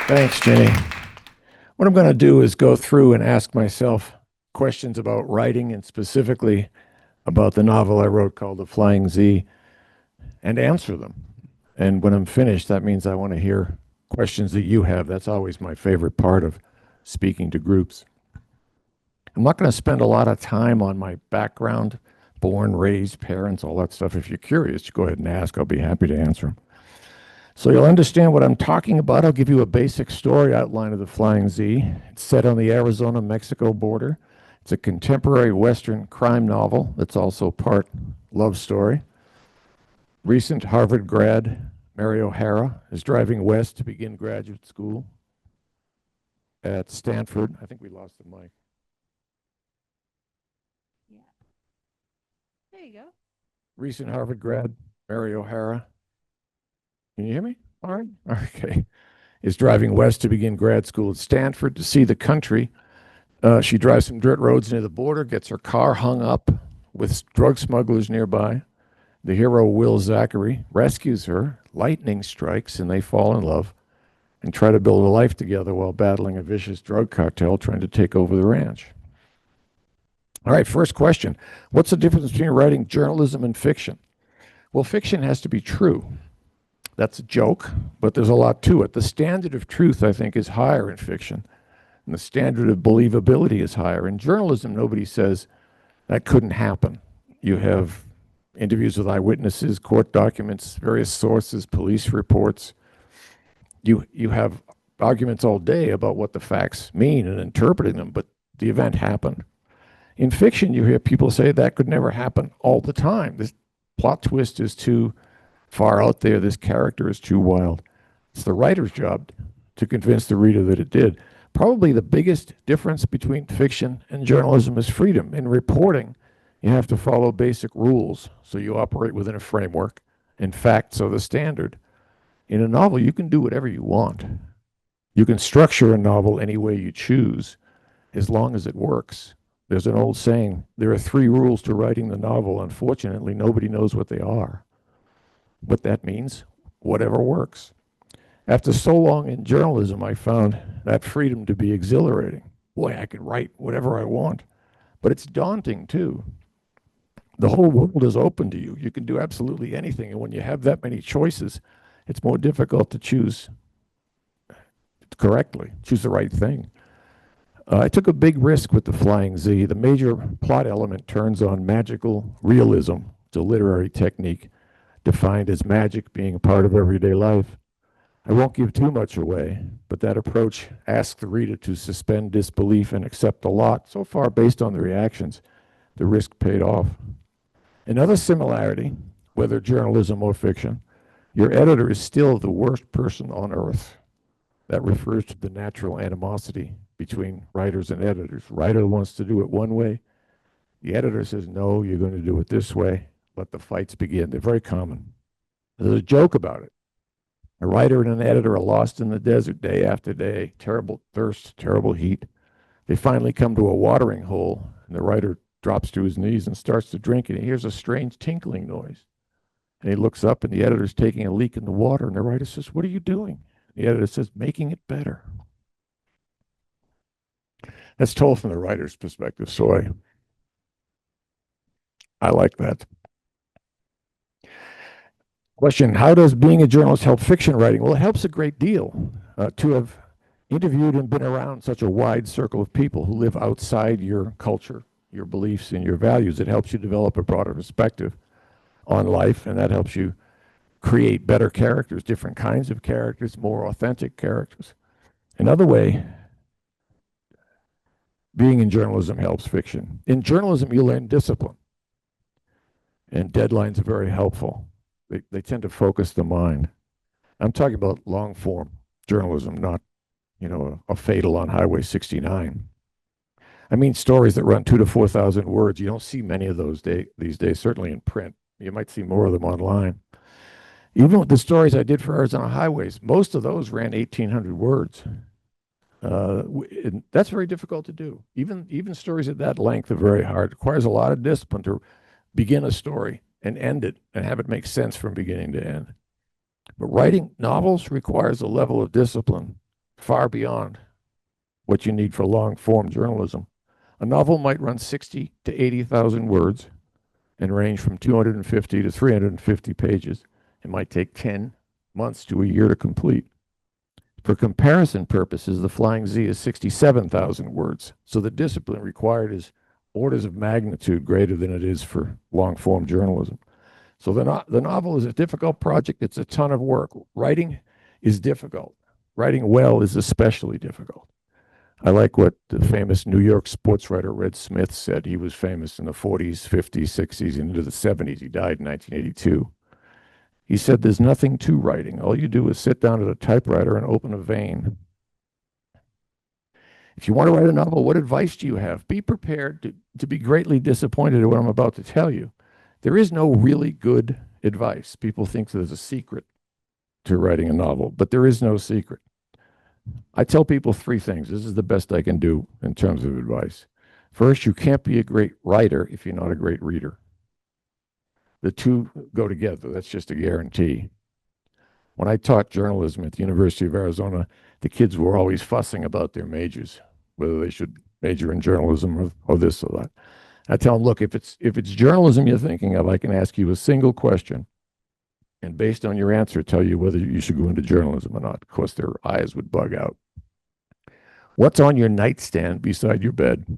Thanks, Jenny. What I'm going to do is go through and ask myself questions about writing and specifically about the novel I wrote called The Flying Z and answer them. And when I'm finished, that means I want to hear questions that you have. That's always my favorite part of speaking to groups. I'm not going to spend a lot of time on my background, born, raised, parents, all that stuff. If you're curious, go ahead and ask. I'll be happy to answer them. So you'll understand what I'm talking about. I'll give you a basic story outline of The Flying Z. It's set on the Arizona-Mexico border. It's a contemporary Western crime novel that's also part love story. Recent Harvard grad Mary O'Hara is driving west to begin graduate school at Stanford. I think we lost the mic. Yeah. There you go. Recent Harvard grad Mary O'Hara. Can you hear me? All right. Okay. Is driving west to begin grad school at Stanford to see the country. She drives some dirt roads near the border, gets her car hung up with drug smugglers nearby. The hero, Will Zachary, rescues her. Lightning strikes, and they fall in love and try to build a life together while battling a vicious drug cartel trying to take over the ranch. All right, first question. What's the difference between writing journalism and fiction? Well, fiction has to be true. That's a joke, but there's a lot to it. The standard of truth, I think, is higher in fiction, and the standard of believability is higher. In journalism, nobody says that couldn't happen. You have interviews with eyewitnesses, court documents, various sources, police reports. You have arguments all day about what the facts mean and interpreting them, but the event happened. In fiction, you hear people say that could never happen all the time. This plot twist is too far out there. This character is too wild. It's the writer's job to convince the reader that it did. Probably the biggest difference between fiction and journalism is freedom. In reporting, you have to follow basic rules, so you operate within a framework, and facts are the standard. In a novel, you can do whatever you want. You can structure a novel any way you choose, as long as it works. There's an old saying, there are 3 rules to writing the novel. Unfortunately, nobody knows what they are. What that means, whatever works. After so long in journalism, I found that freedom to be exhilarating. Boy, I can write whatever I want, but it's daunting too. The whole world is open to you. You can do absolutely anything, and when you have that many choices, it's more difficult to choose correctly, choose the right thing. I took a big risk with The Flying Z. The major plot element turns on magical realism. It's a literary technique defined as magic being a part of everyday life. I won't give too much away, but that approach asks the reader to suspend disbelief and accept a lot. So far, based on the reactions, the risk paid off. Another similarity, whether journalism or fiction, your editor is still the worst person on earth. That refers to the natural animosity between writers and editors. Writer wants to do it one way. The editor says, no, you're going to do it this way. Let the fights begin. They're very common. There's a joke about it. A writer and an editor are lost in the desert day after day, terrible thirst, terrible heat. They finally come to a watering hole, and the writer drops to his knees and starts to drink, and he hears a strange tinkling noise. And he looks up, and the editor's taking a leak in the water, and the writer says, what are you doing? The editor says, making it better. That's told from the writer's perspective, so I like that. Question, how does being a journalist help fiction writing? Well, it helps a great deal to have interviewed and been around such a wide circle of people who live outside your culture, your beliefs, and your values. It helps you develop a broader perspective on life, and that helps you create better characters, different kinds of characters, more authentic characters. Another way being in journalism helps fiction. In journalism, you learn discipline, and deadlines are very helpful. They tend to focus the mind. I'm talking about long form journalism, not, a fatal on Highway 69. I mean stories that run 2,000 to 4,000 words. You don't see many of those these days, certainly in print. You might see more of them online. Even with the stories I did for Arizona Highways, most of those ran 1,800 words. That's very difficult to do. Even stories at that length are very hard. It requires a lot of discipline to begin a story and end it and have it make sense from beginning to end. But writing novels requires a level of discipline far beyond what you need for long-form journalism. A novel might run 60 to 80,000 words and range from 250 to 350 pages. It might take 10 months to a year to complete. For comparison purposes, the Flying Z is 67,000 words, so the discipline required is orders of magnitude greater than it is for long-form journalism. So the novel is a difficult project. It's a ton of work. Writing is difficult. Writing well is especially difficult. I like what the famous New York sports writer Red Smith said. He was famous in the 40s, 50s, 60s, and into the 70s. He died in 1982. He said, there's nothing to writing. All you do is sit down at a typewriter and open a vein. If you want to write a novel, what advice do you have? Be prepared to be greatly disappointed at what I'm about to tell you. There is no really good advice. People think there's a secret to writing a novel, but there is no secret. I tell people three things. This is the best I can do in terms of advice. First, you can't be a great writer if you're not a great reader. The two go together. That's just a guarantee. When I taught journalism at the University of Arizona, the kids were always fussing about their majors, whether they should major in journalism or this or that. I tell them, look, if it's journalism you're thinking of, I can ask you a single question, and based on your answer, tell you whether you should go into journalism or not. Of course, their eyes would bug out. What's on your nightstand beside your bed?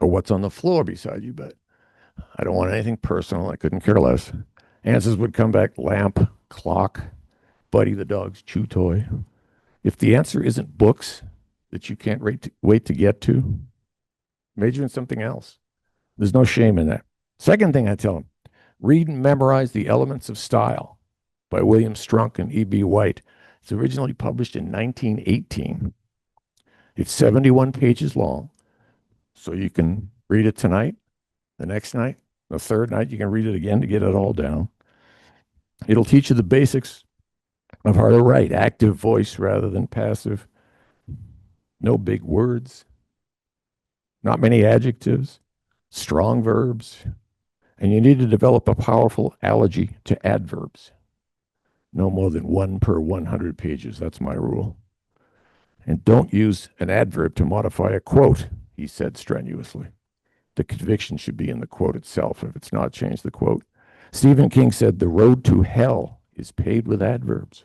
Or what's on the floor beside your bed? I don't want anything personal. I couldn't care less. Answers would come back: lamp, clock, Buddy the dog's chew toy. If the answer isn't books that you can't wait to get to, major in something else. There's no shame in that. Second thing I tell them, read and memorize The Elements of Style by William Strunk and E.B. White. It's originally published in 1918. It's 71 pages long, so you can read it tonight, the next night, the third night, you can read it again to get it all down. It'll teach you the basics of how to write, active voice rather than passive. No big words, not many adjectives, strong verbs, and you need to develop a powerful allergy to adverbs. No more than one per 100 pages. That's my rule. And don't use an adverb to modify a quote, he said strenuously. The conviction should be in the quote itself. If it's not, change the quote. Stephen King said, the road to hell is paved with adverbs.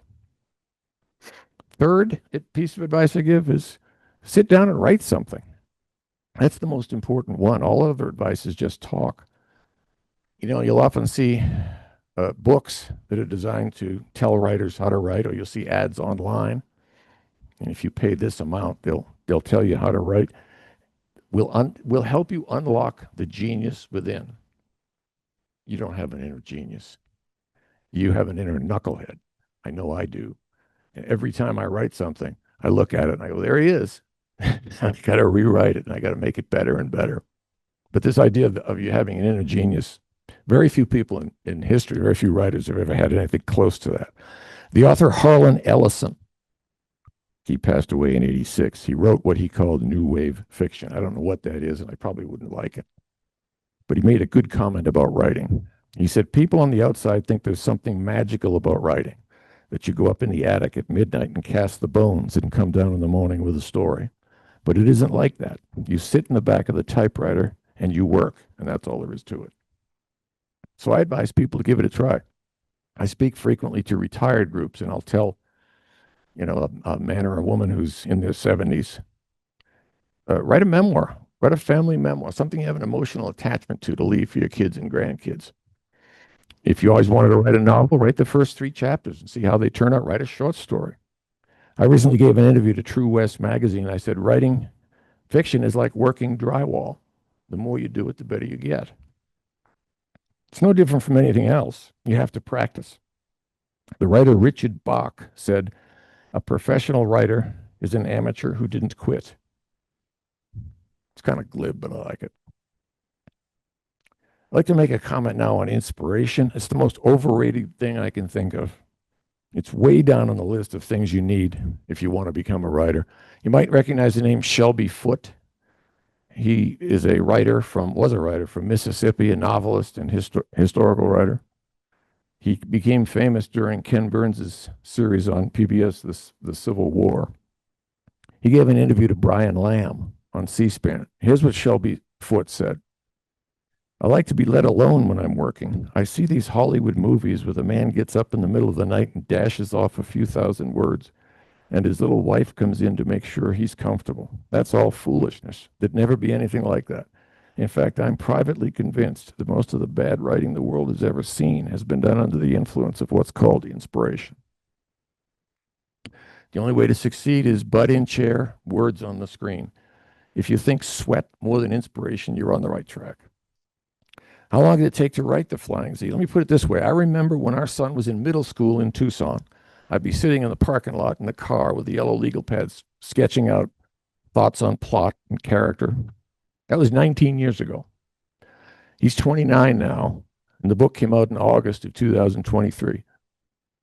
Third piece of advice I give is sit down and write something. That's the most important one. All other advice is just talk. You know, you'll often see books that are designed to tell writers how to write, or you'll see ads online. And if you pay this amount, they'll tell you how to write. Will help you unlock the genius within. You don't have an inner genius. You have an inner knucklehead. I know I do. And every time I write something, I look at it and I go, there he is. I got to rewrite it and I got to make it better and better. But this idea of you having an inner genius, very few people in history, very few writers have ever had anything close to that. The author Harlan Ellison, he passed away in 86. He wrote what he called new wave fiction. I don't know what that is, and I probably wouldn't like it. But he made a good comment about writing. He said, people on the outside think there's something magical about writing, that you go up in the attic at midnight and cast the bones and come down in the morning with a story. But it isn't like that. You sit in the back of the typewriter and you work, and that's all there is to it. So I advise people to give it a try. I speak frequently to retired groups, and I'll tell, a man or a woman who's in their 70s, write a memoir, write a family memoir, something you have an emotional attachment to leave for your kids and grandkids. If you always wanted to write a novel, write the first 3 chapters and see how they turn out. Write a short story. I recently gave an interview to True West magazine. I said, writing fiction is like working drywall. The more you do it, the better you get. It's no different from anything else. You have to practice. The writer Richard Bach said, a professional writer is an amateur who didn't quit. It's kind of glib, but I like it. I'd like to make a comment now on inspiration. It's the most overrated thing I can think of. It's way down on the list of things you need if you want to become a writer. You might recognize the name Shelby Foote. He is was a writer from Mississippi, a novelist and historical writer. He became famous during Ken Burns' series on PBS, The Civil War. He gave an interview to Brian Lamb on C-SPAN. Here's what Shelby Foote said. I like to be let alone when I'm working. I see these Hollywood movies where the man gets up in the middle of the night and dashes off a few thousand words, and his little wife comes in to make sure he's comfortable. That's all foolishness. There'd never be anything like that. In fact, I'm privately convinced that most of the bad writing the world has ever seen has been done under the influence of what's called inspiration. The only way to succeed is butt in chair, words on the screen. If you think sweat more than inspiration, you're on the right track. How long did it take to write The Flying Z? Let me put it this way. I remember when our son was in middle school in Tucson, I'd be sitting in the parking lot in the car with the yellow legal pads, sketching out thoughts on plot and character. That was 19 years ago. He's 29 now, and the book came out in August of 2023.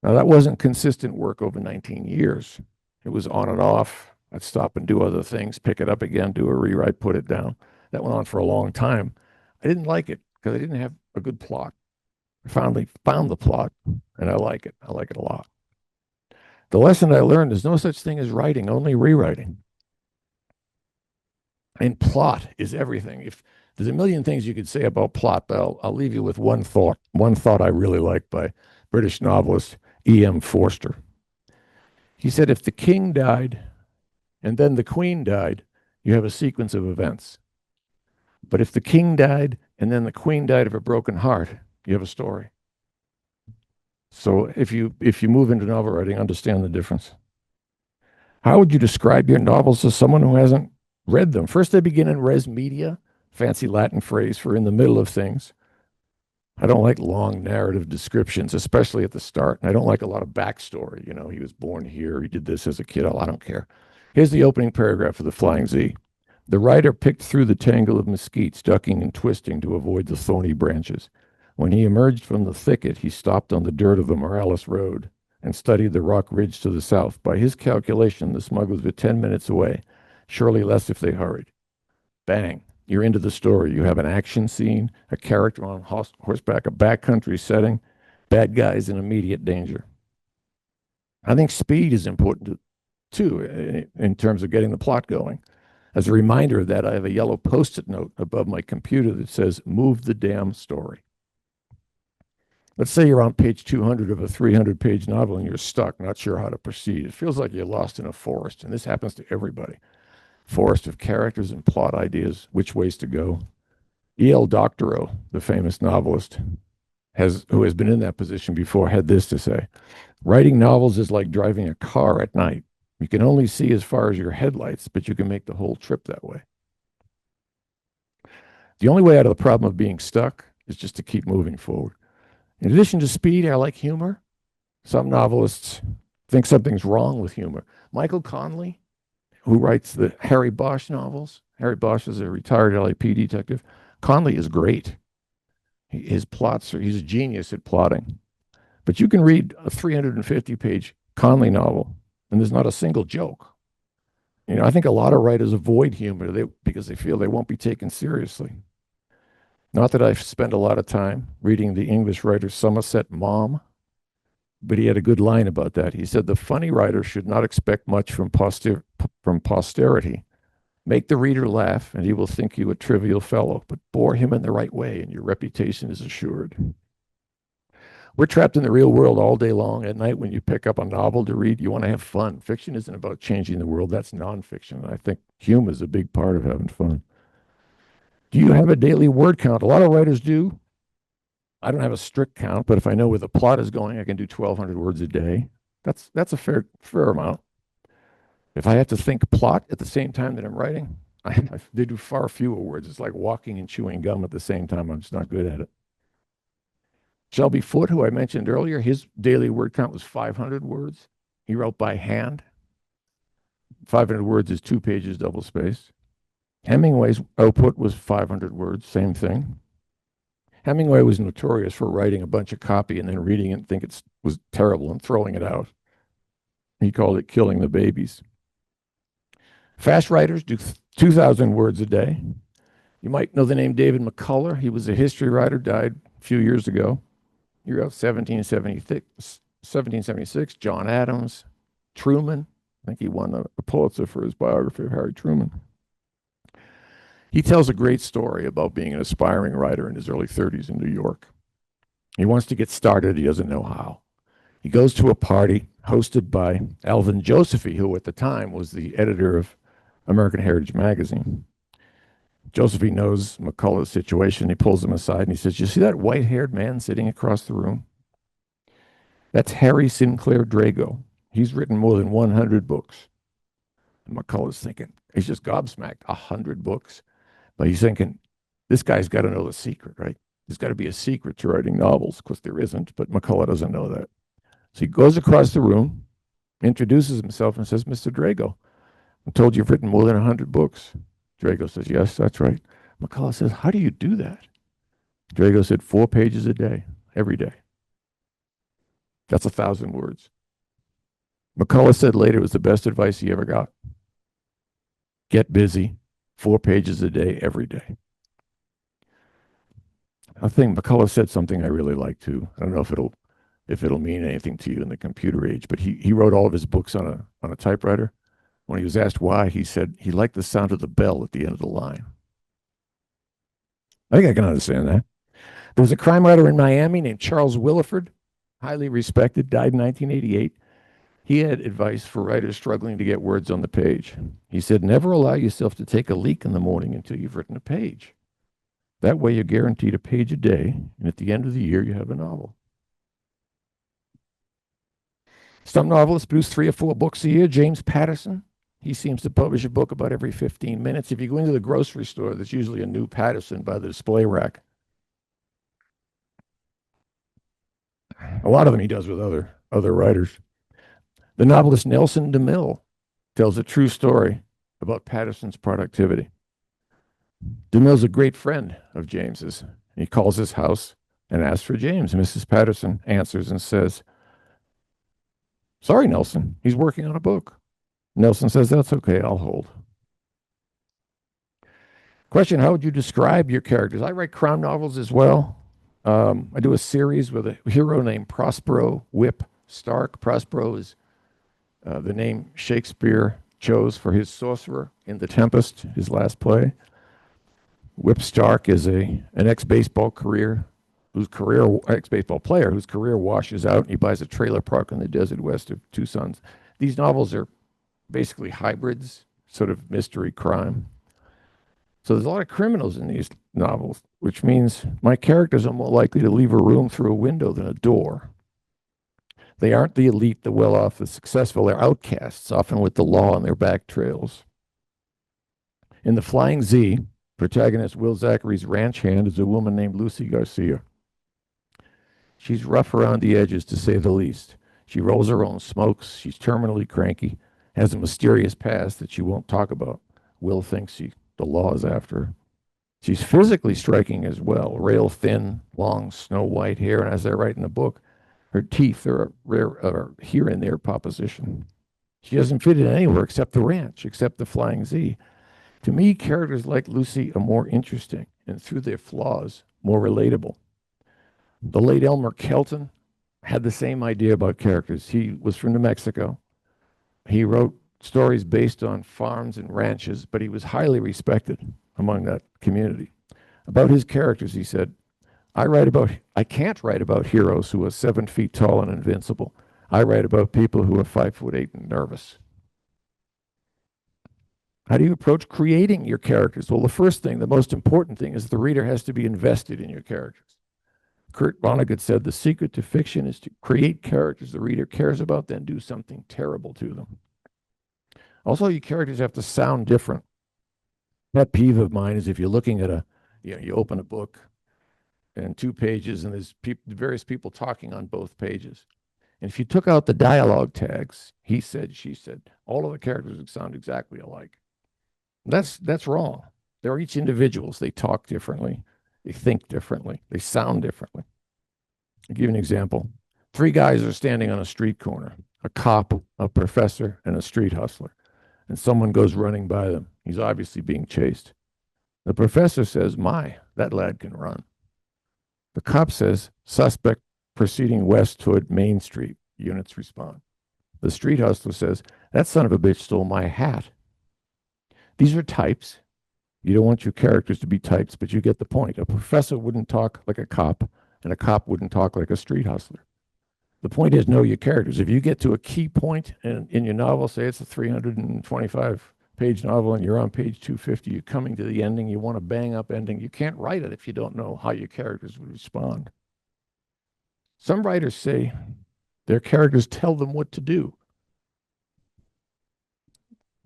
Now, that wasn't consistent work over 19 years. It was on and off. I'd stop and do other things, pick it up again, do a rewrite, put it down. That went on for a long time. I didn't like it because I didn't have a good plot. I finally found the plot, and I like it. I like it a lot. The lesson I learned is no such thing as writing, only rewriting. And plot is everything. If there's a million things you could say about plot, but I'll leave you with one thought. One thought I really like by British novelist E.M. Forster. He said, if the king died and then the queen died, you have a sequence of events. But if the king died and then the queen died of a broken heart, you have a story. So if you move into novel writing, understand the difference. How would you describe your novels to someone who hasn't read them? First, they begin in res media, fancy Latin phrase for in the middle of things. I don't like long narrative descriptions, especially at the start. And I don't like a lot of backstory. You know, he was born here, he did this as a kid. Oh, I don't care. Here's the opening paragraph of The Flying Z. The writer picked through the tangle of mesquites, ducking and twisting to avoid the thorny branches. When he emerged from the thicket, he stopped on the dirt of the Morales Road and studied the rock ridge to the south. By his calculation, the smugglers were 10 minutes away, surely less if they hurried. Bang. You're into the story. You have an action scene, a character on horseback, a backcountry setting, bad guys in immediate danger. I think speed is important too in terms of getting the plot going. As a reminder of that, I have a yellow Post-it note above my computer that says, move the damn story. Let's say you're on page 200 of a 300-page novel and you're stuck, not sure how to proceed. It feels like you're lost in a forest, and this happens to everybody. Forest of characters and plot ideas, which ways to go. E.L. Doctorow, the famous novelist, who has been in that position before, had this to say. Writing novels is like driving a car at night. You can only see as far as your headlights, but you can make the whole trip that way. The only way out of the problem of being stuck is just to keep moving forward. In addition to speed, I like humor. Some novelists think something's wrong with humor. Michael Connelly, who writes the Harry Bosch novels. Harry Bosch is a retired LAPD detective. Connelly is great. His plots he's a genius at plotting. But you can read a 350-page Connelly novel, and there's not a single joke. You know, I think a lot of writers avoid humor because they feel they won't be taken seriously. Not that I've spent a lot of time reading the English writer Somerset Maugham, but he had a good line about that. He said, the funny writer should not expect much from posterity. Make the reader laugh, and he will think you a trivial fellow, but bore him in the right way, and your reputation is assured. We're trapped in the real world all day long. At night, when you pick up a novel to read, you want to have fun. Fiction isn't about changing the world. That's nonfiction. I think humor is a big part of having fun. Do you have a daily word count? A lot of writers do. I don't have a strict count, but if I know where the plot is going, I can do 1,200 words a day. That's a fair amount. If I have to think plot at the same time that I'm writing, they do far fewer words. It's like walking and chewing gum at the same time. I'm just not good at it. Shelby Foote, who I mentioned earlier, his daily word count was 500 words. He wrote by hand. 500 words is 2 pages double spaced. Hemingway's output was 500 words, same thing. Hemingway was notorious for writing a bunch of copy and then reading it and think it was terrible and throwing it out. He called it killing the babies. Fast writers do 2,000 words a day. You might know the name David McCullough. He was a history writer, died a few years ago. He wrote 1776, John Adams, Truman, I think he won a Pulitzer for his biography of Harry Truman. He tells a great story about being an aspiring writer in his early 30s in New York. He wants to get started. He doesn't know how. He goes to a party hosted by Alvin Josephie, who at the time was the editor of American Heritage Magazine. Josephie knows McCullough's situation. He pulls him aside and he says, "You see that white-haired man sitting across the room? That's Harry Sinclair Drago. He's written more than 100 books." And McCullough's thinking, he's just gobsmacked, 100 books. But he's thinking, this guy's got to know the secret, right? There's got to be a secret to writing novels. Of course, there isn't, but McCullough doesn't know that. So he goes across the room, introduces himself, and says, "Mr. Drago, I'm told you've written more than 100 books." Drago says, "Yes, that's right." McCullough says, "How do you do that?" Drago said, 4 pages a day, every day. That's 1,000 words. McCullough said later it was the best advice he ever got. Get busy, 4 pages a day, every day. I think McCullough said something I really like too. I don't know if it'll mean anything to you in the computer age, but he wrote all of his books on a typewriter. When he was asked why, he said he liked the sound of the bell at the end of the line. I think I can understand that. There was a crime writer in Miami named Charles Williford, highly respected, died in 1988. He had advice for writers struggling to get words on the page. He said, "Never allow yourself to take a leak in the morning until you've written a page. That way you're guaranteed a page a day, and at the end of the year, you have a novel." Some novelists produce 3 or 4 books a year. James Patterson, he seems to publish a book about every 15 minutes. If you go into the grocery store, there's usually a new Patterson by the display rack. A lot of them he does with other writers. The novelist Nelson DeMille tells a true story about Patterson's productivity. DeMille's a great friend of James's. He calls his house and asks for James. Mrs. Patterson answers and says, "Sorry, Nelson, he's working on a book." Nelson says, "That's okay, I'll hold." Question, how would you describe your characters? I write crime novels as well. I do a series with a hero named Prospero Whip Stark. Prospero is the name Shakespeare chose for his sorcerer in The Tempest, his last play. Whip Stark is an ex-baseball player whose career washes out, and he buys a trailer park in the desert west of Tucson. These novels are basically hybrids, sort of mystery crime. So there's a lot of criminals in these novels, which means my characters are more likely to leave a room through a window than a door. They aren't the elite, the well-off, the successful. They're outcasts, often with the law on their back trails. In The Flying Z, protagonist Will Zachary's ranch hand is a woman named Lucy Garcia. She's rough around the edges, to say the least. She rolls her own smokes. She's terminally cranky, has a mysterious past that she won't talk about. Will thinks the law is after her. She's physically striking as well, rail thin, long, snow-white hair, and as I write in the book, her teeth are a rare here and there proposition. She doesn't fit in anywhere except the ranch, except the Flying Z. To me, characters like Lucy are more interesting, and through their flaws, more relatable. The late Elmer Kelton had the same idea about characters. He was from New Mexico. He wrote stories based on farms and ranches, but he was highly respected among that community. About his characters, he said, I can't write about heroes who are 7 feet tall and invincible. I write about people who are 5'8" and nervous." How do you approach creating your characters? Well, the first thing, the most important thing, is the reader has to be invested in your characters. Kurt Vonnegut said, "The secret to fiction is to create characters the reader cares about, then do something terrible to them." Also, your characters have to sound different. Pet peeve of mine is if you're looking at you open a book and 2 pages and there's various people talking on both pages. And if you took out the dialogue tags, he said, she said, all of the characters would sound exactly alike. That's wrong. They're each individuals. They talk differently. They think differently. They sound differently. I'll give you an example. 3 guys are standing on a street corner, a cop, a professor, and a street hustler. And someone goes running by them. He's obviously being chased. The professor says, "My, that lad can run." The cop says, "Suspect proceeding west toward Main Street." Units respond. The street hustler says, that son of a bitch stole my hat. These are types. You don't want your characters to be types, but you get the point. A professor wouldn't talk like a cop, and a cop wouldn't talk like a street hustler. The point is, know your characters. If you get to a key point in your novel, say it's a 325-page novel and you're on page 250, you're coming to the ending, you want a bang-up ending, you can't write it if you don't know how your characters would respond. Some writers say their characters tell them what to do.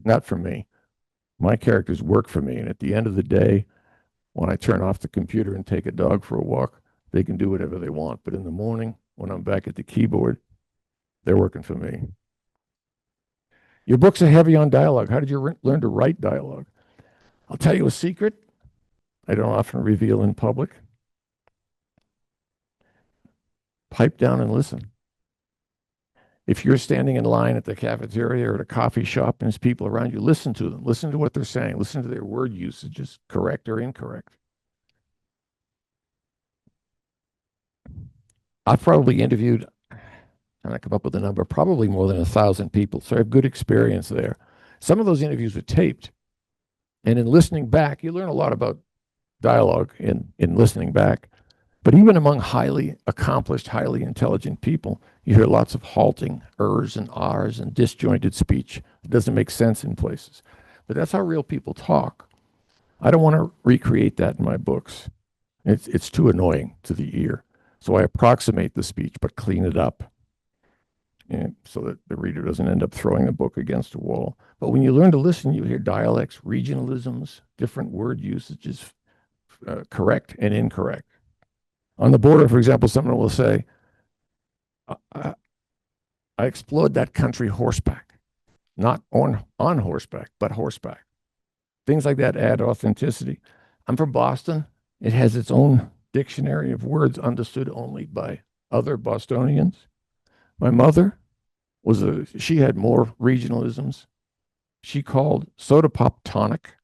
Not for me. My characters work for me, and at the end of the day, when I turn off the computer and take a dog for a walk, they can do whatever they want. But in the morning, when I'm back at the keyboard, they're working for me. Your books are heavy on dialogue. How did you learn to write dialogue? I'll tell you a secret I don't often reveal in public. Pipe down and listen. If you're standing in line at the cafeteria or at a coffee shop and there's people around you, listen to them. Listen to what they're saying. Listen to their word usages, correct or incorrect. I've probably interviewed, and I come up with a number, probably more than 1,000 people. So I have good experience there. Some of those interviews are taped. And in listening back, you learn a lot about dialogue in listening back. But even among highly accomplished, highly intelligent people, you hear lots of halting ers and rs and disjointed speech. It doesn't make sense in places. But that's how real people talk. I don't want to recreate that in my books. It's too annoying to the ear. So I approximate the speech, but clean it up, and so that the reader doesn't end up throwing the book against a wall. But when you learn to listen, you hear dialects, regionalisms, different word usages, correct and incorrect. On the border, for example, someone will say, I explored that country horseback, not on horseback, but horseback. Things like that add authenticity. I'm from Boston. It has its own dictionary of words understood only by other Bostonians. My mother she had more regionalisms. She called soda pop tonic.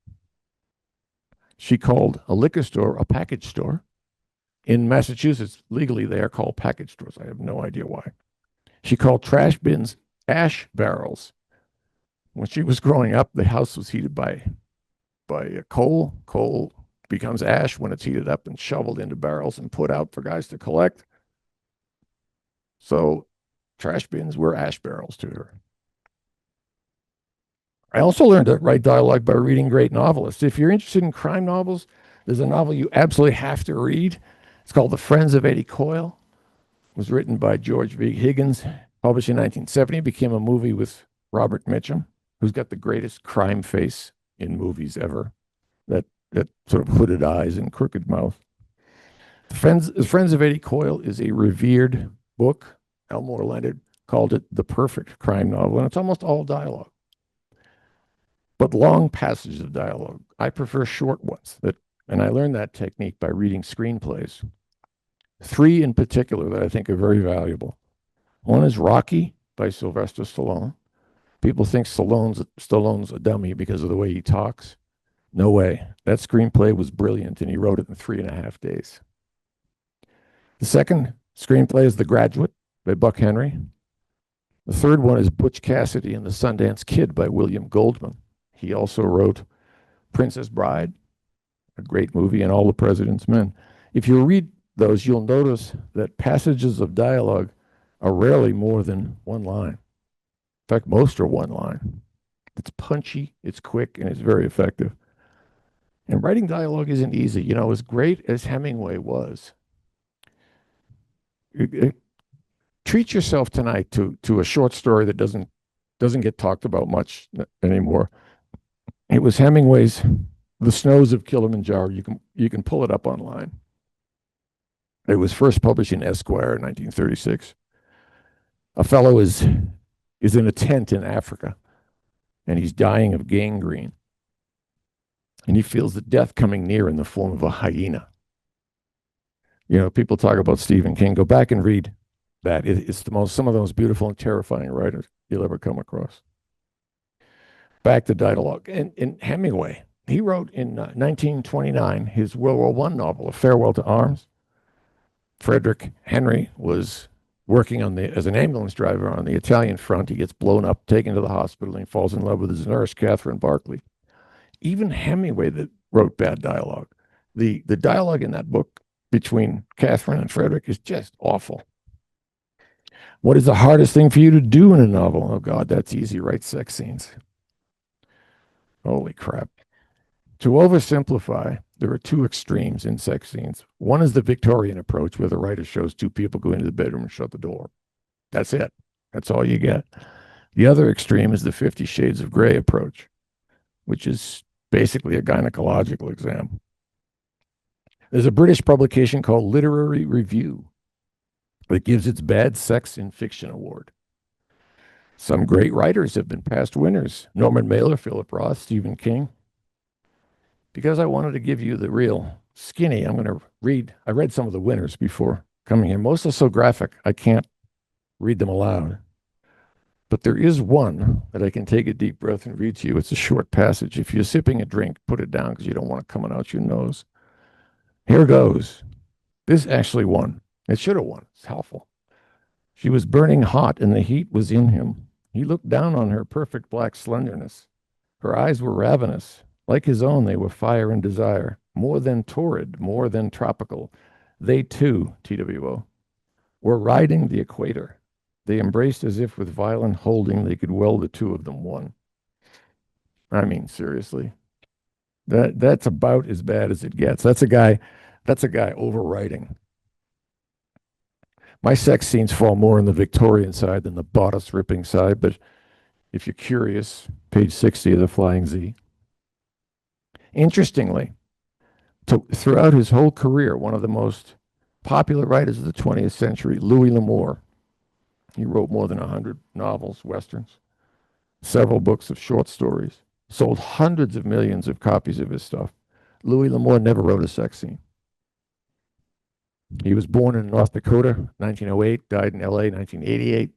She called a liquor store a package store. In Massachusetts, legally, they are called package stores. I have no idea why. She called trash bins ash barrels. When she was growing up, the house was heated by coal. Coal becomes ash when it's heated up and shoveled into barrels and put out for guys to collect. So trash bins were ash barrels to her. I also learned to write dialogue by reading great novelists. If you're interested in crime novels, there's a novel you absolutely have to read. It's called The Friends of Eddie Coyle. It was written by George V. Higgins, published in 1970, became a movie with Robert Mitchum, who's got the greatest crime face in movies ever, that sort of hooded eyes and crooked mouth. The Friends of Eddie Coyle is a revered book. Elmore Leonard called it the perfect crime novel, and it's almost all dialogue. But long passages of dialogue. I prefer short ones, and I learned that technique by reading screenplays. 3 in particular that I think are very valuable. One is Rocky by Sylvester Stallone. People think Stallone's a dummy because of the way he talks. No way. That screenplay was brilliant, and he wrote it in 3.5 days. The second screenplay is The Graduate by Buck Henry. The third one is Butch Cassidy and the Sundance Kid by William Goldman. He also wrote Princess Bride, a great movie, and All the President's Men. If you read those, you'll notice that passages of dialogue are rarely more than one line. In fact, most are one line. It's punchy, it's quick, and it's very effective. And writing dialogue isn't easy. You know, as great as Hemingway was, treat yourself tonight to a short story that doesn't get talked about much anymore. It was Hemingway's The Snows of Kilimanjaro. You can pull it up online. It was first published in Esquire in 1936. A fellow is in a tent in Africa, and he's dying of gangrene. And he feels the death coming near in the form of a hyena. You know, people talk about Stephen King. Go back and read that. It's some of the most beautiful and terrifying writers you'll ever come across. Back to dialogue. And Hemingway, he wrote in 1929 his World War I novel, A Farewell to Arms. Frederick Henry was working as an ambulance driver on the Italian front. He gets blown up, taken to the hospital, and he falls in love with his nurse, Catherine Barclay. Even Hemingway that wrote bad dialogue. The dialogue in that book between Catherine and Frederick is just awful. What is the hardest thing for you to do in a novel? Oh, God, that's easy. Write sex scenes. Holy crap. To oversimplify, there are two extremes in sex scenes. One is the Victorian approach, where the writer shows two people go into the bedroom and shut the door. That's it. That's all you get. The other extreme is the 50 Shades of Grey approach, which is basically a gynecological exam. There's a British publication called Literary Review that gives its Bad Sex in Fiction Award. Some great writers have been past winners: Norman Mailer, Philip Roth, Stephen King. Because I wanted to give you the real skinny, I'm going to read. I read some of the winners before coming here. Most are so graphic, I can't read them aloud. But there is one that I can take a deep breath and read to you. It's a short passage. If you're sipping a drink, put it down because you don't want it coming out your nose. Here goes. This actually won. It should have won. It's helpful. She was burning hot, and the heat was in him. He looked down on her perfect black slenderness. Her eyes were ravenous. Like his own, they were fire and desire, more than torrid, more than tropical. They too, TWO, were riding the equator. They embraced as if with violent holding they could weld the two of them one. I mean, seriously. That's about as bad as it gets. That's a guy overwriting. My sex scenes fall more on the Victorian side than the bodice ripping side, but if you're curious, page 60 of the Flying Z. Interestingly, throughout his whole career, one of the most popular writers of the 20th century, Louis L'Amour, he wrote more than 100 novels, westerns, several books of short stories, sold hundreds of millions of copies of his stuff. Louis L'Amour never wrote a sex scene. He was born in North Dakota, 1908, died in LA, 1988.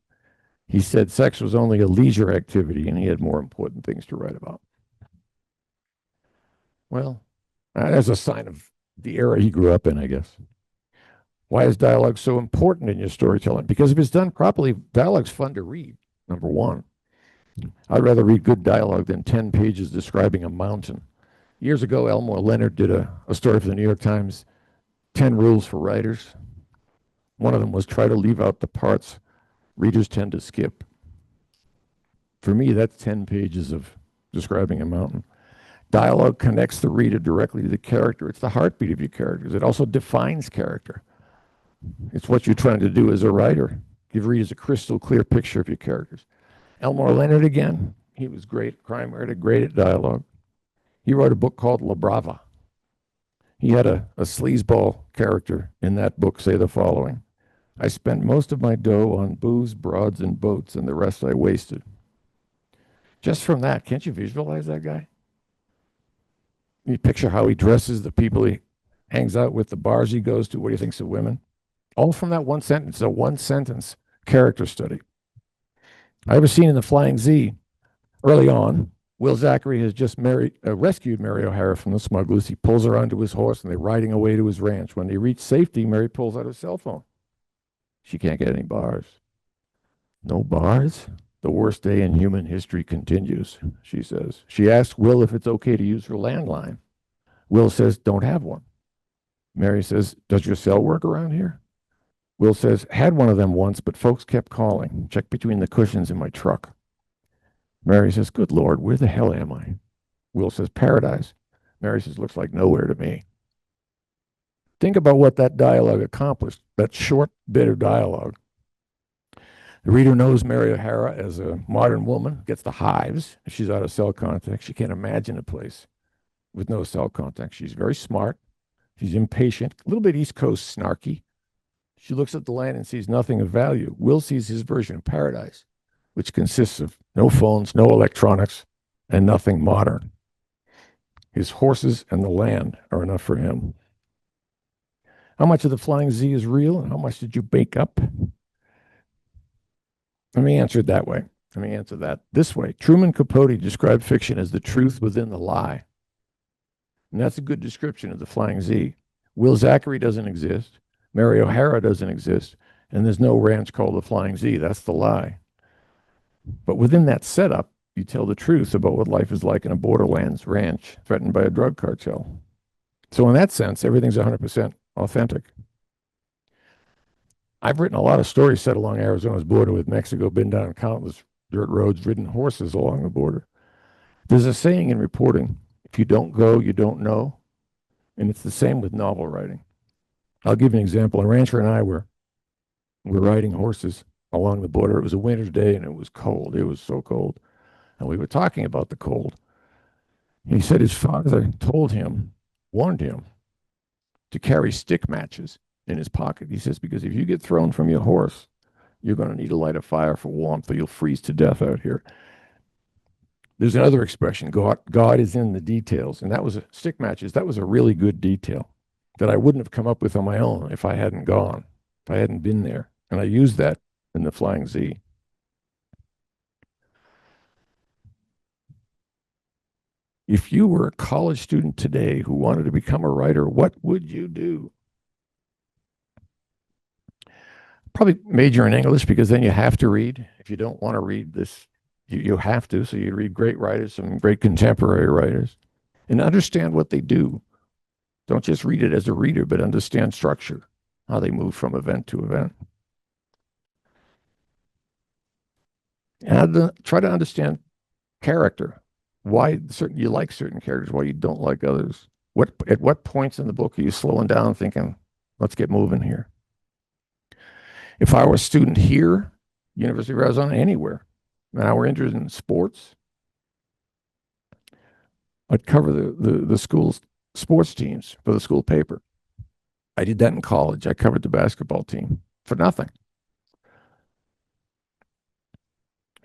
He said sex was only a leisure activity and he had more important things to write about. Well, that's a sign of the era he grew up in, I guess. Why is dialogue so important in your storytelling? Because if it's done properly, dialogue's fun to read, number one. I'd rather read good dialogue than 10 pages describing a mountain. Years ago, Elmore Leonard did a story for the New York Times, 10 rules for writers. One of them was try to leave out the parts readers tend to skip. For me, that's 10 pages of describing a mountain. Dialogue connects the reader directly to the character. It's the heartbeat of your characters. It also defines character. It's what you're trying to do as a writer. Give readers a crystal clear picture of your characters. Elmore Leonard again, he was great crime writer, great at dialogue. He wrote a book called La Brava. He had a sleazeball character in that book say the following: I spent most of my dough on booze, broads, and boats, and the rest I wasted. Just from that, can't you visualize that guy? You picture how he dresses, the people he hangs out with, the bars he goes to, what he thinks of women. All from that one sentence, a one-sentence character study. I have a scene in the Flying Z early on. Will Zachary has just rescued Mary O'Hara from the smugglers. He pulls her onto his horse, and they're riding away to his ranch. When they reach safety, Mary pulls out her cell phone. She can't get any bars. No bars? The worst day in human history continues, she says. She asks Will if it's okay to use her landline. Will says, don't have one. Mary says, does your cell work around here? Will says, had one of them once, but folks kept calling. Check between the cushions in my truck. Mary says, good Lord, where the hell am I? Will says, paradise. Mary says, looks like nowhere to me. Think about what that dialogue accomplished, that short bit of dialogue. The reader knows Mary O'Hara as a modern woman, gets the hives. If she's out of cell contact, she can't imagine a place with no cell contact. She's very smart. She's impatient, a little bit East Coast snarky. She looks at the land and sees nothing of value. Will sees his version of paradise, which consists of no phones, no electronics, and nothing modern. His horses and the land are enough for him. How much of the Flying Z is real, and how much did you bake up? Let me answer it that way. Let me answer that this way. Truman Capote described fiction as the truth within the lie. And that's a good description of the Flying Z. Will Zachary doesn't exist. Mary O'Hara doesn't exist. And there's no ranch called the Flying Z. That's the lie. But within that setup, you tell the truth about what life is like in a borderlands ranch threatened by a drug cartel. So in that sense, everything's 100% authentic. I've written a lot of stories set along Arizona's border with Mexico, been down countless dirt roads, ridden horses along the border. There's a saying in reporting, if you don't go, you don't know. And it's the same with novel writing. I'll give you an example. A rancher and I were riding horses along the border. It was a winter's day and it was cold. It was so cold. And we were talking about the cold. He said his father warned him to carry stick matches in his pocket. He says, because if you get thrown from your horse, you're going to need to light a fire for warmth or you'll freeze to death out here. There's another expression, God is in the details. And that was stick matches. That was a really good detail that I wouldn't have come up with on my own if I hadn't gone, if I hadn't been there. And I used that in the Flying Z. If you were a college student today who wanted to become a writer, what would you do? Probably major in English because then you have to read. If you don't want to read this, you have to. So you read great writers, some great contemporary writers, and understand what they do. Don't just read it as a reader, but understand structure, how they move from event to event. And try to understand character, why you like certain characters, why you don't like others. At what points in the book are you slowing down, thinking, "Let's get moving here"? If I were a student here, University of Arizona, anywhere, and I were interested in sports, I'd cover the school's sports teams for the school paper. I did that in college. I covered the basketball team for nothing.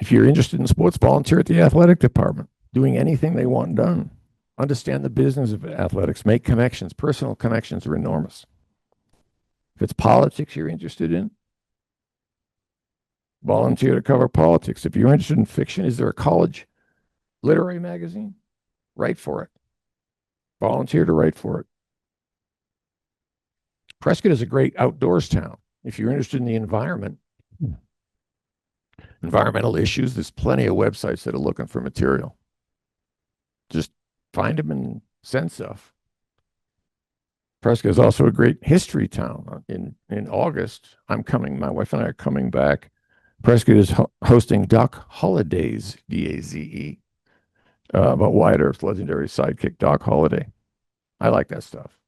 If you're interested in sports, volunteer at the athletic department, doing anything they want done. Understand the business of athletics, make connections. Personal connections are enormous. If it's politics you're interested in, volunteer to cover politics. If you're interested in fiction, is there a college literary magazine? Write for it. Volunteer to write for it. Prescott is a great outdoors town. If you're interested in the environment, environmental issues, there's plenty of websites that are looking for material. Just find them and send stuff. Prescott is also a great history town. In August, my wife and I are coming back. Prescott is hosting Doc Holliday's, DAZE, about Wyatt Earp's legendary sidekick, Doc Holliday. I like that stuff.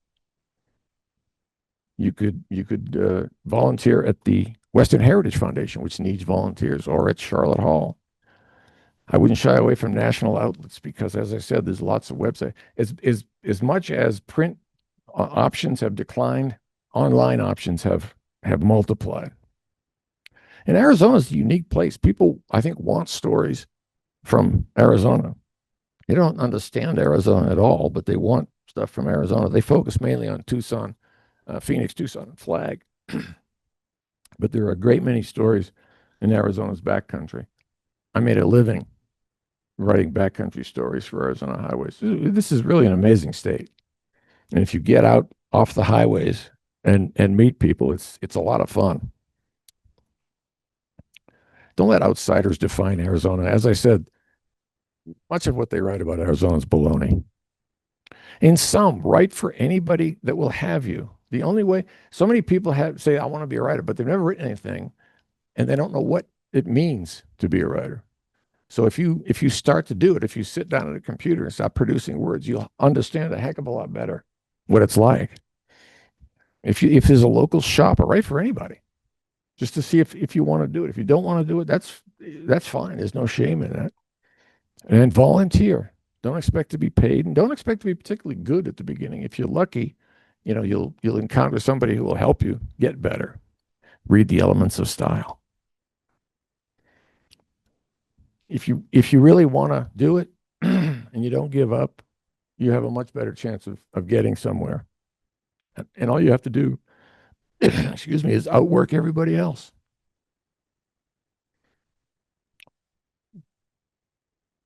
You could volunteer at the Western Heritage Foundation, which needs volunteers, or at Charlotte Hall. I wouldn't shy away from national outlets because, as I said, there's lots of websites. As much as print options have declined, online options have multiplied. And Arizona is a unique place. People, I think, want stories from Arizona. They don't understand Arizona at all, but they want stuff from Arizona. They focus mainly on Tucson, Phoenix, Tucson, and Flag. But there are a great many stories in Arizona's backcountry. I made a living writing backcountry stories for Arizona highways. This is really an amazing state. And if you get out off the highways and meet people, it's a lot of fun. Don't let outsiders define Arizona. As I said, much of what they write about Arizona is baloney. In some, write for anybody that will have you. The only way, so many people say, I want to be a writer, but they've never written anything and they don't know what it means to be a writer. So if you start to do it, if you sit down at a computer and start producing words, you'll understand a heck of a lot better what it's like. If there's a local shop, or write for anybody, just to see if you want to do it. If you don't want to do it, that's fine. There's no shame in that. And volunteer. Don't expect to be paid, and don't expect to be particularly good at the beginning. If you're lucky, you'll encounter somebody who will help you get better. Read the Elements of Style. If you really want to do it and you don't give up, you have a much better chance of getting somewhere. And all you have to do, excuse me, is outwork everybody else.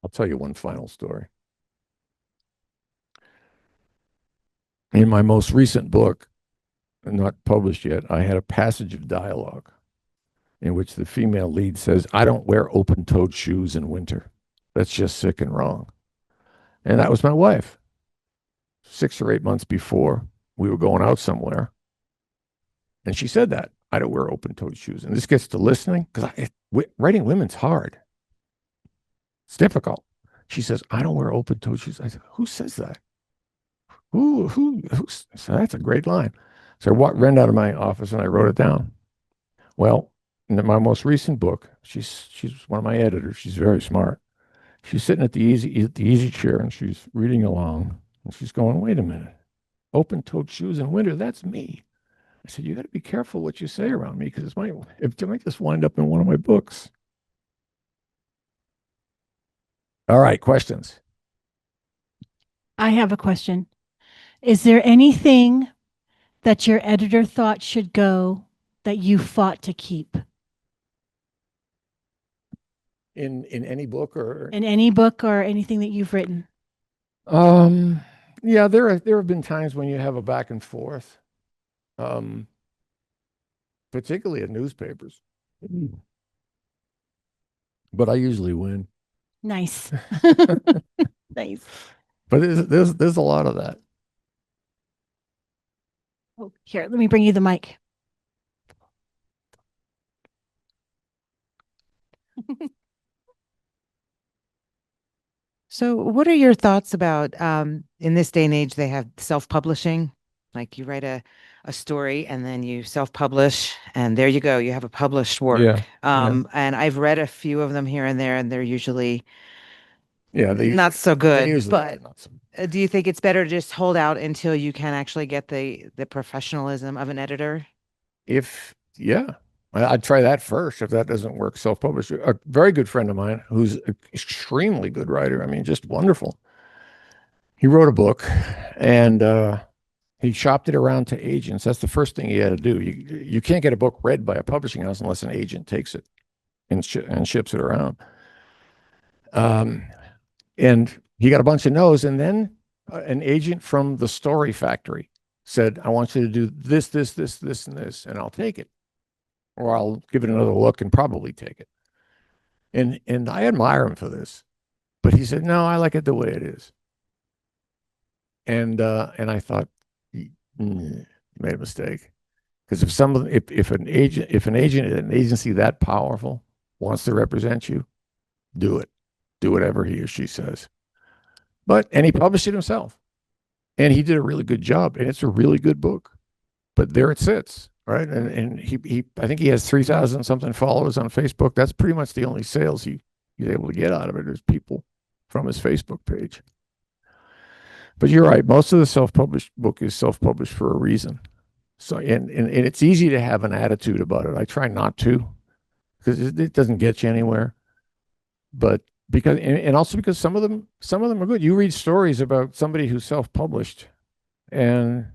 I'll tell you one final story. In my most recent book, not published yet, I had a passage of dialogue in which the female lead says, "I don't wear open-toed shoes in winter. That's just sick and wrong." And that was my wife. 6 or 8 months before we were going out somewhere. And she said that. I don't wear open-toed shoes. And this gets to listening, because writing women's hard. It's difficult. She says, "I don't wear open-toed shoes." I said, "Who says that? So that's a great line." So I ran out of my office and I wrote it down. Well, in my most recent book, she's one of my editors. She's very smart. She's sitting at the easy chair and she's reading along. And she's going, "Wait a minute. Open-toed shoes in winter, that's me." I said, "You got to be careful what you say around me, because it might just wind up in one of my books." All right, questions. I have a question. Is there anything that your editor thought should go that you fought to keep In any book or in any book or anything that you've written? yeah, there have been times when you have a back and forth. Particularly in newspapers. But I usually win. Nice. Nice. But there's a lot of that. Oh, here, let me bring you the mic. So, what are your thoughts about in this day and age, they have self-publishing? Like you write a story and then you self-publish, and there you go, you have a published work. Yeah. And I've read a few of them here and there, and they're usually They not so they good. usually are But not so. do you think it's better to just hold out until you can actually get the professionalism of an editor? Yeah, I'd try that first. If that doesn't work, self-publish. A very good friend of mine who's an extremely good writer. I mean, just wonderful. He wrote a book, and he shopped it around to agents. That's the first thing he had to do. You can't get a book read by a publishing house unless an agent takes it and ships it around. And he got a bunch of no's, and then an agent from the Story Factory said, "I want you to do this, this, this, this, and this, and I'll take it, or I'll give it another look and probably take it." And I admire him for this, but he said, "No, I like it the way it is." And I thought, made a mistake, because if an agent at an agency that powerful wants to represent you, do it. Do whatever he or she says. And he published it himself, and he did a really good job, and it's a really good book. But there it sits, right? And he I think he has 3,000 something followers on Facebook. That's pretty much the only sales he's able to get out of it, is people from his Facebook page. But you're right. Most of the self-published book is self-published for a reason. So, and it's easy to have an attitude about it. I try not to, because it doesn't get you anywhere. But and also because some of them are good. You read stories about somebody who self-published, and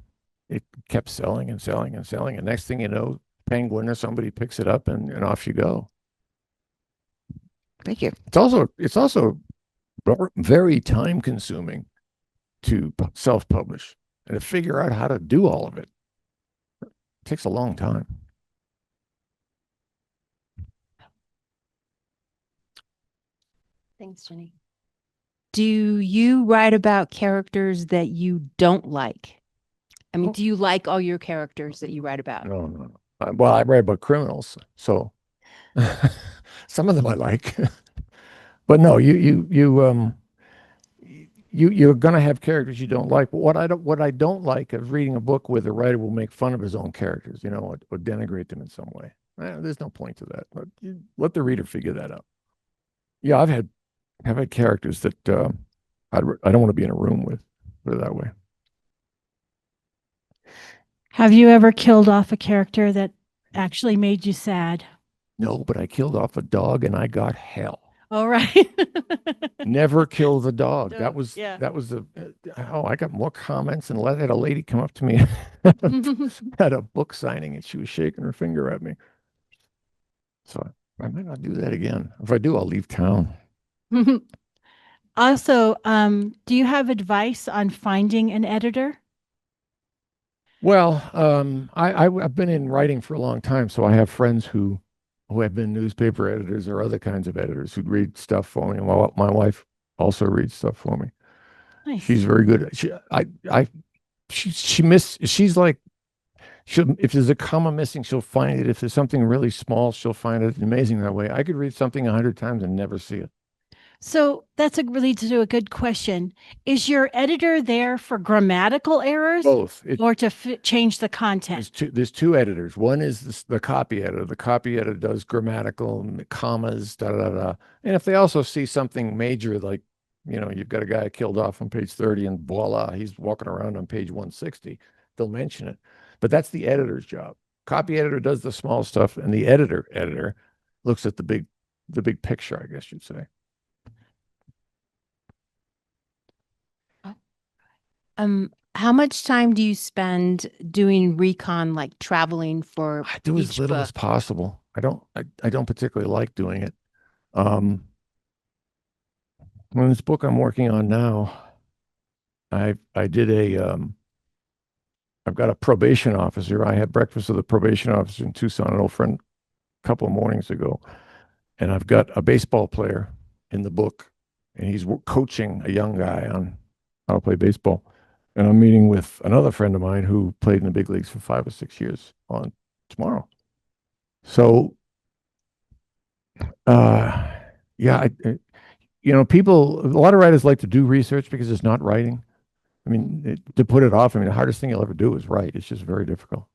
it kept selling and selling and selling. And next thing you know, Penguin or somebody picks it up, and off you go. Thank you. It's also very time consuming to self-publish and to figure out how to do all of it. It takes a long time. Thanks, Jenny. Do you write about characters that you don't like? I mean, do you like all your characters that you write about? No. Well, I write about criminals, so some of them I like, but no, you're gonna have characters you don't like. But what I don't like is reading a book where the writer will make fun of his own characters, or denigrate them in some way. There's no point to that. But let the reader figure that out. Yeah, I've had characters that I don't want to be in a room with, put it that way. Have you ever killed off a character that actually made you sad? No, but I killed off a dog and I got hell. All right. Never kill the dog. Dog, That was yeah. I got more comments, and had a lady come up to me at a book signing, and she was shaking her finger at me. So I might not do that again. If I do, I'll leave town. Also, do you have advice on finding an editor? Well, I've been in writing for a long time, so I have friends who who have been newspaper editors or other kinds of editors who'd read stuff for me. My wife also reads stuff for me. Nice. She's very good. She's like, if there's a comma missing, she'll find it. If there's something really small, she'll find it. Amazing that way. I could read something 100 times and never see it. So leads to a good question. Is your editor there for grammatical errors Both. or to change the content? There's two editors. One is the copy editor. The copy editor does grammatical commas, da da da. And if they also see something major, like, you've got a guy killed off on page 30 and voila, he's walking around on page 160, they'll mention it. But that's the editor's job. Copy editor does the small stuff, and the editor looks at the big picture, I guess you'd say. How much time do you spend doing recon, like traveling for I do as each little as book? possible. I don't particularly like doing it. Well, this book I'm working on now, I did I've got a probation officer. I had breakfast with a probation officer in Tucson, an old friend, a couple of mornings ago. And I've got a baseball player in the book, and he's coaching a young guy on how to play baseball. And I'm meeting with another friend of mine who played in the big leagues for 5 or 6 years on tomorrow. So, yeah, a lot of writers like to do research because it's not writing. I mean, to put it off, the hardest thing you'll ever do is write. It's just very difficult.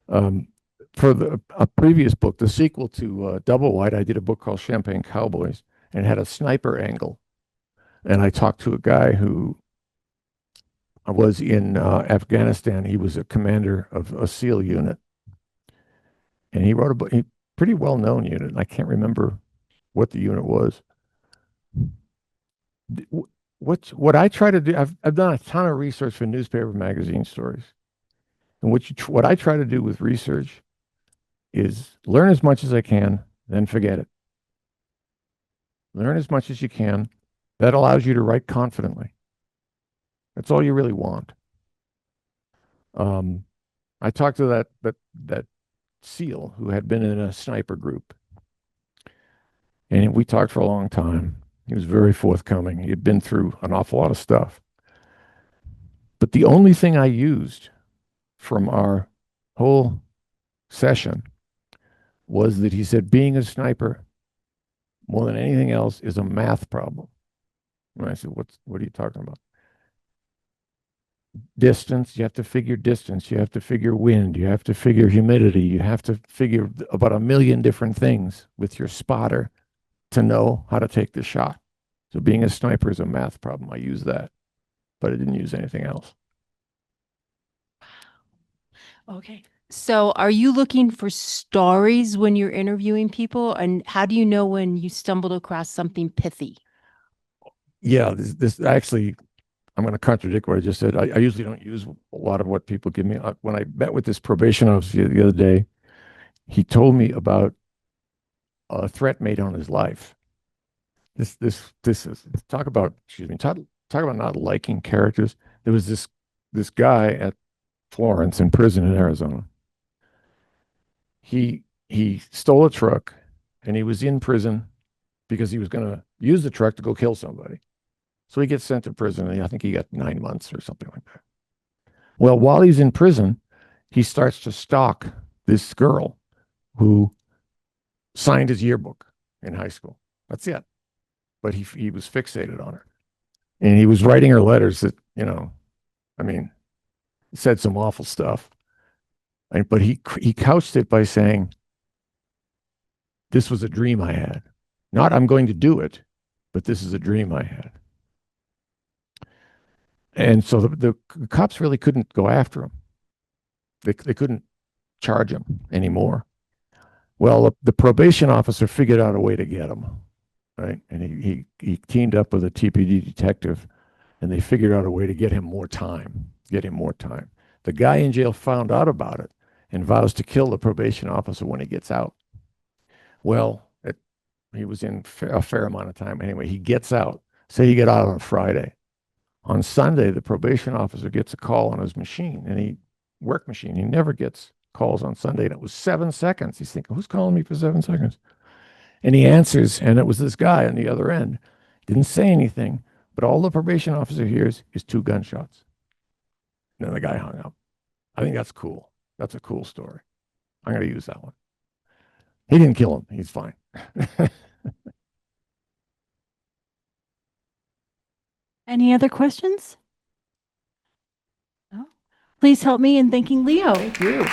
For a previous book, the sequel to Double Wide, I did a book called Champagne Cowboys, and it had a sniper angle. And I talked to a guy who was in Afghanistan. He was a commander of a SEAL unit, and he wrote a book, pretty well-known unit. I can't remember what the unit was. What I try to do, I've done a ton of research for newspaper magazine stories. And what I try to do with research is learn as much as I can, then forget it. Learn as much as you can. That allows you to write confidently. That's all you really want. I talked to that SEAL who had been in a sniper group, and we talked for a long time. He was very forthcoming. He had been through an awful lot of stuff. But the only thing I used from our whole session was that he said being a sniper, more than anything else, is a math problem. And I said, what are you talking about? Distance, you have to figure distance, you have to figure wind, you have to figure humidity, you have to figure about 1,000,000 different things with your spotter to know how to take the shot. So being a sniper is a math problem. I use that, but I didn't use anything else. Okay. So are you looking for stories when you're interviewing people? And how do you know when you stumbled across something pithy? Yeah, this actually, I'm going to contradict what I just said. I usually don't use a lot of what people give me. When I met with this probation officer the other day, he told me about a threat made on his life. This is talk about, excuse me, talk about not liking characters. There was this guy at Florence in prison in Arizona. He stole a truck, and he was in prison because he was going to use the truck to go kill somebody. So he gets sent to prison, and I think he got 9 months or something like that. Well, while he's in prison, he starts to stalk this girl who signed his yearbook in high school. That's it. But he was fixated on her. And he was writing her letters that, said some awful stuff. But he couched it by saying, this was a dream I had. Not I'm going to do it, but this is a dream I had. And so the cops really couldn't go after him. They couldn't charge him anymore. Well, the probation officer figured out a way to get him, right? And he teamed up with a TPD detective, and they figured out a way to get him more time. The guy in jail found out about it and vows to kill the probation officer when he gets out. Well, he was in a fair amount of time. Anyway, he gets out. Say he got out on Friday. On Sunday, the probation officer gets a call on his machine, work machine. He never gets calls on Sunday, and it was 7 seconds. He's thinking, who's calling me for 7 seconds? And he answers, and it was this guy on the other end. Didn't say anything, but all the probation officer hears is 2 gunshots. And then the guy hung up. I think that's cool. That's a cool story. I'm going to use that one. He didn't kill him. He's fine. Any other questions? No? Please help me in thanking Leo. Thank you.